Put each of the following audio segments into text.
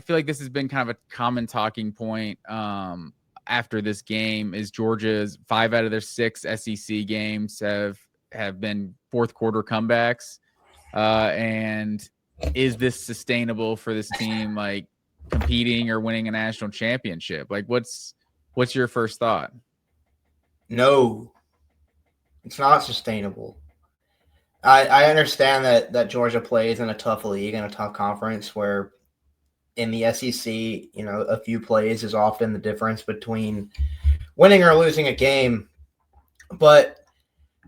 feel like this has been kind of a common talking point after this game is Georgia's 5 out of their 6 SEC games have been fourth quarter comebacks. And is this sustainable for this team, like competing or winning a national championship? Like, what's your first thought? No, it's not sustainable. I understand that Georgia plays in a tough league and a tough conference where in the SEC, a few plays is often the difference between winning or losing a game. But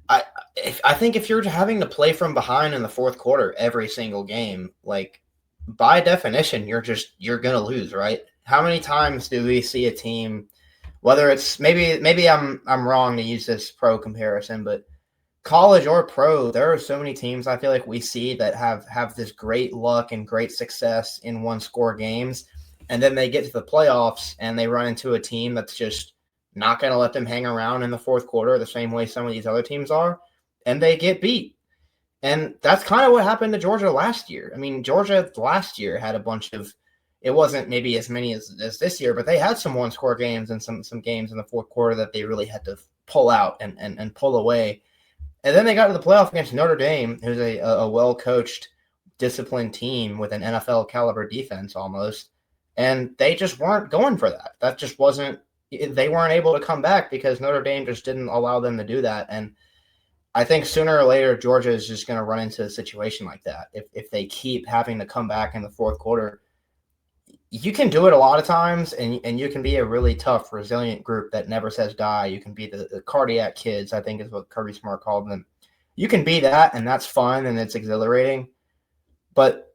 I think if you're having to play from behind in the fourth quarter every single game, like by definition, you're gonna lose, right? How many times do we see a team, whether it's maybe I'm wrong to use this pro comparison, but college or pro, there are so many teams I feel like we see that have this great luck and great success in one score games, and then they get to the playoffs and they run into a team that's just not going to let them hang around in the fourth quarter the same way some of these other teams are, and they get beat. And that's kind of what happened to Georgia last year. I mean, Georgia last year had a bunch of, it wasn't maybe as many as this year, but they had some one-score games and some games in the fourth quarter that they really had to pull out and pull away. And then they got to the playoff against Notre Dame, who's a well-coached, disciplined team with an NFL-caliber defense almost, and they just weren't going for that. That just wasn't – they weren't able to come back because Notre Dame just didn't allow them to do that. And I think sooner or later Georgia is just going to run into a situation like that. If they keep having to come back in the fourth quarter, you can do it a lot of times, and you can be a really tough, resilient group that never says die. You can be the cardiac kids, I think is what Kirby Smart called them. You can be that, and that's fun, and it's exhilarating. But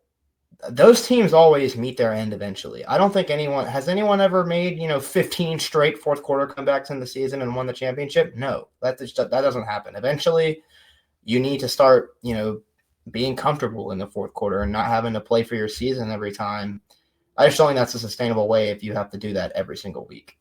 those teams always meet their end eventually. I don't think anyone ever made 15 straight fourth quarter comebacks in the season and won the championship. No, that doesn't happen. Eventually, you need to start being comfortable in the fourth quarter and not having to play for your season every time. I just don't think that's a sustainable way if you have to do that every single week.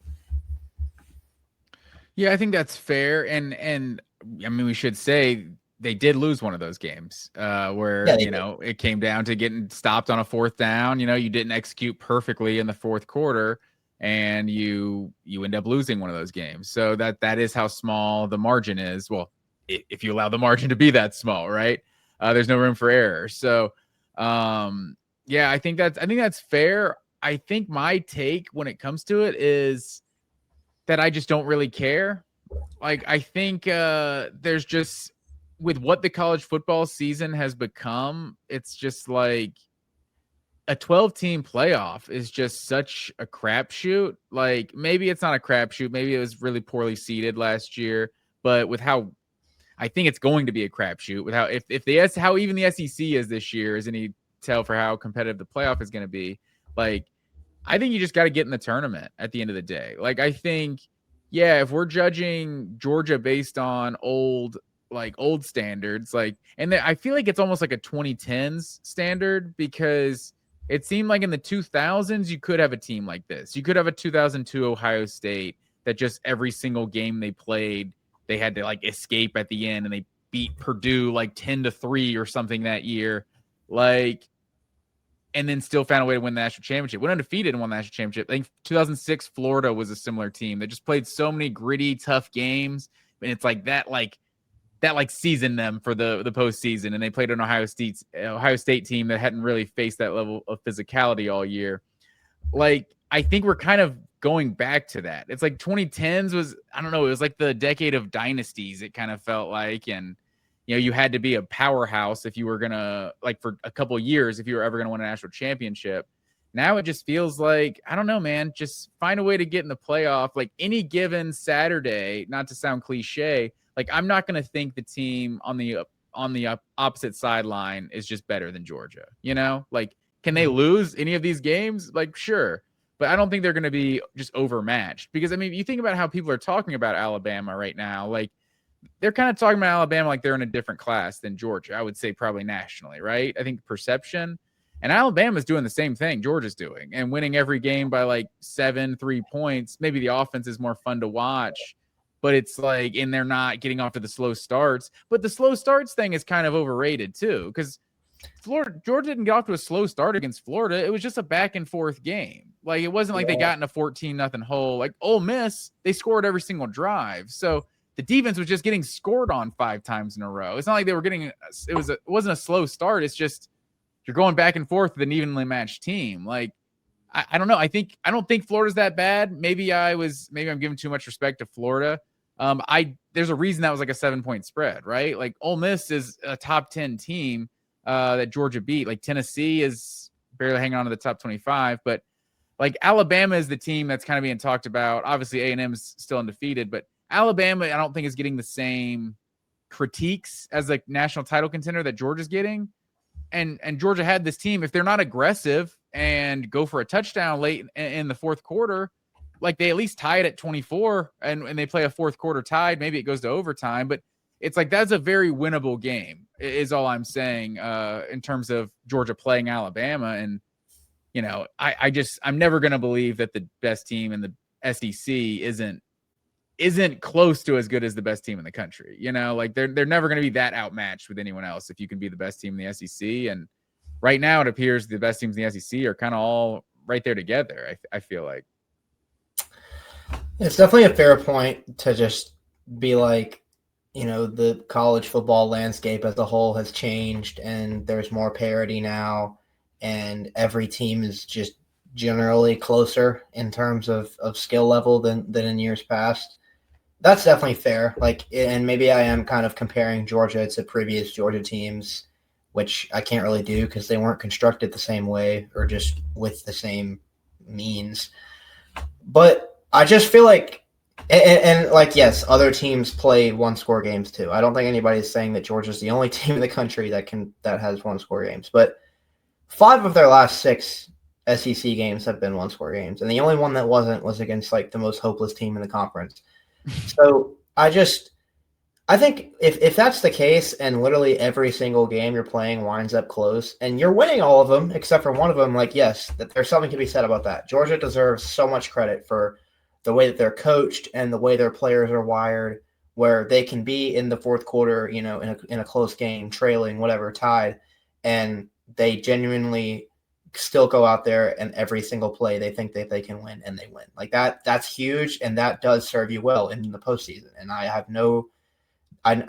Yeah, I think that's fair. And I mean, we should say they did lose one of those games where, it came down to getting stopped on a fourth down. You didn't execute perfectly in the fourth quarter and you end up losing one of those games. So that is how small the margin is. Well, if you allow the margin to be that small, right? There's no room for error. So, yeah, I think that's fair. I think my take when it comes to it is that I just don't really care. Like, I think there's just, with what the college football season has become, it's just like a 12-team playoff is just such a crapshoot. Like, maybe it's not a crapshoot. Maybe it was really poorly seeded last year. But with how I think it's going to be a crapshoot, with how even the SEC is this year is any tell for how competitive the playoff is going to be. Like, I think you just got to get in the tournament at the end of the day. Like, I think, yeah, if we're judging Georgia based on old standards, and I feel like it's almost like a 2010s standard, because it seemed like in the 2000s you could have a team like this. You could have a 2002 Ohio State that just every single game they played, they had to escape at the end, and they beat Purdue 10-3 or something that year. And then still found a way to win the national championship. Went undefeated and won the national championship. I think 2006 Florida was a similar team that just played so many gritty, tough games, and it's that seasoned them for the postseason. And they played an Ohio State team that hadn't really faced that level of physicality all year. I think we're kind of going back to that. It's 2010s was, I don't know, it was the decade of dynasties. It kind of felt like, and you had to be a powerhouse if you were going to, for a couple of years, if you were ever going to win a national championship. Now it just feels like, I don't know, man, just find a way to get in the playoff. Any given Saturday, not to sound cliche, I'm not going to think the team on the opposite sideline is just better than Georgia. Can they lose any of these games? Sure. But I don't think they're going to be just overmatched, because, I mean, you think about how people are talking about Alabama right now, they're kind of talking about Alabama like they're in a different class than Georgia. I would say probably nationally, right? I think perception. And Alabama's doing the same thing Georgia's doing, and winning every game by 7-3 points. Maybe the offense is more fun to watch, but it's and they're not getting off to the slow starts. But the slow starts thing is kind of overrated too, because Georgia didn't get off to a slow start against Florida. It was just a back and forth game. Like, it wasn't like they got in a 14-0 hole. Like Ole Miss, they scored every single drive. So the defense was just getting scored on 5 times in a row. It's not like they were getting it wasn't a slow start. It's just you're going back and forth with an evenly matched team. Like, I don't know. I don't think Florida's that bad. Maybe I'm giving too much respect to Florida. There's a reason that was like a 7-point spread, right? Like, Ole Miss is a top 10 team that Georgia beat. Like, Tennessee is barely hanging on to the top 25, but like Alabama is the team that's kind of being talked about. Obviously, A&M is still undefeated, but Alabama, I don't think is getting the same critiques as like national title contender that Georgia's getting. And Georgia had this team. If they're not aggressive and go for a touchdown late in the fourth quarter, like they at least tie it at 24 and they play a fourth quarter tied. Maybe it goes to overtime, but it's like that's a very winnable game is all I'm saying in terms of Georgia playing Alabama. And, you know, I'm never going to believe that the best team in the SEC isn't close to as good as the best team in the country. You know, like they're never going to be that outmatched with anyone else if you can be the best team in the SEC. And right now it appears the best teams in the SEC are kind of all right there together. I feel like it's definitely a fair point to just be like, you know, the college football landscape as a whole has changed and there's more parity now and every team is just generally closer in terms of skill level than in years past. That's definitely fair. Like, and maybe I am kind of comparing Georgia to previous Georgia teams, which I can't really do because they weren't constructed the same way or just with the same means. But I just feel like, and like, yes, other teams play one-score games too. I don't think anybody's saying that Georgia's the only team in the country that has one-score games. But 5 of their last 6 SEC games have been one-score games, and the only one that wasn't was against like the most hopeless team in the conference. So I think if that's the case and literally every single game you're playing winds up close and you're winning all of them except for one of them, like, yes, that there's something to be said about that. Georgia deserves so much credit for the way that they're coached and the way their players are wired, where they can be in the fourth quarter, you know, in a close game, trailing, whatever, tied, and they genuinely still go out there and every single play they think that they can win and they win. Like that's huge, and that does serve you well in the postseason. And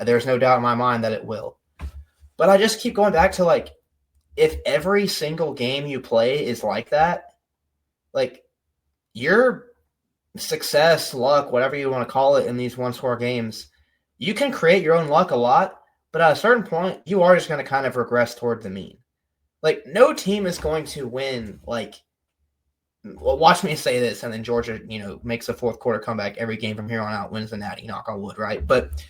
there's no doubt in my mind that it will. But I just keep going back to, like, if every single game you play is like that, like, your success, luck, whatever you want to call it in these one-score games, you can create your own luck a lot, but at a certain point, you are just going to kind of regress toward the mean. Like, no team is going to win, like, well, watch me say this, and then Georgia, you know, makes a fourth quarter comeback every game from here on out, wins the natty, knock on wood, right? But,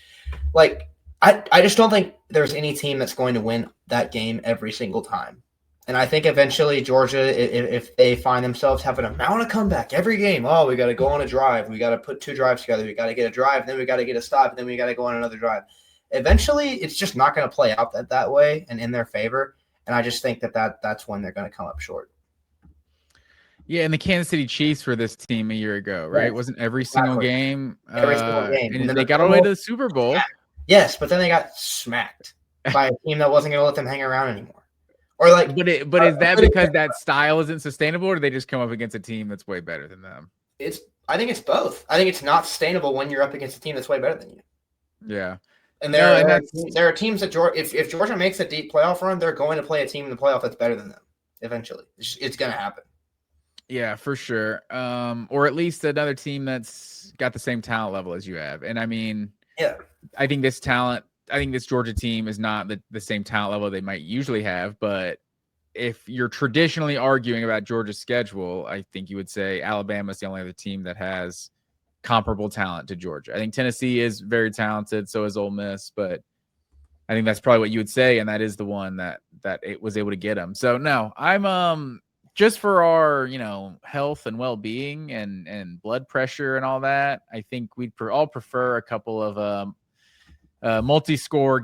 like, I just don't think there's any team that's going to win that game every single time. And I think eventually Georgia, if they find themselves having a amount of comeback every game, oh, we got to go on a drive. We got to put 2 drives together. We got to get a drive. Then we got to get a stop. And then we got to go on another drive. Eventually, it's just not going to play out that way and in their favor. And I just think that's when they're going to come up short. Yeah, and the Kansas City Chiefs were this team a year ago, right? It wasn't every single game. Every single game. And they got all the way to the Super Bowl. Yes, but then they got smacked by a team that wasn't going to let them hang around anymore. Or like, but is that because that style isn't sustainable, or do they just come up against a team that's way better than them? I think it's both. I think it's not sustainable when you're up against a team that's way better than you. Yeah. And there are teams that if Georgia makes a deep playoff run, they're going to play a team in the playoff that's better than them eventually. It's going to happen. Yeah, for sure. Or at least another team that's got the same talent level as you have. And I mean, yeah, I think this Georgia team is not the same talent level they might usually have. But if you're traditionally arguing about Georgia's schedule, I think you would say Alabama's the only other team that has comparable talent to Georgia. I think Tennessee is very talented, so is Ole Miss, but I think that's probably what you would say, and that is the one that it was able to get them. So no, I'm just for our, you know, health and well-being and blood pressure and all that, I think we'd all prefer a couple of multi-score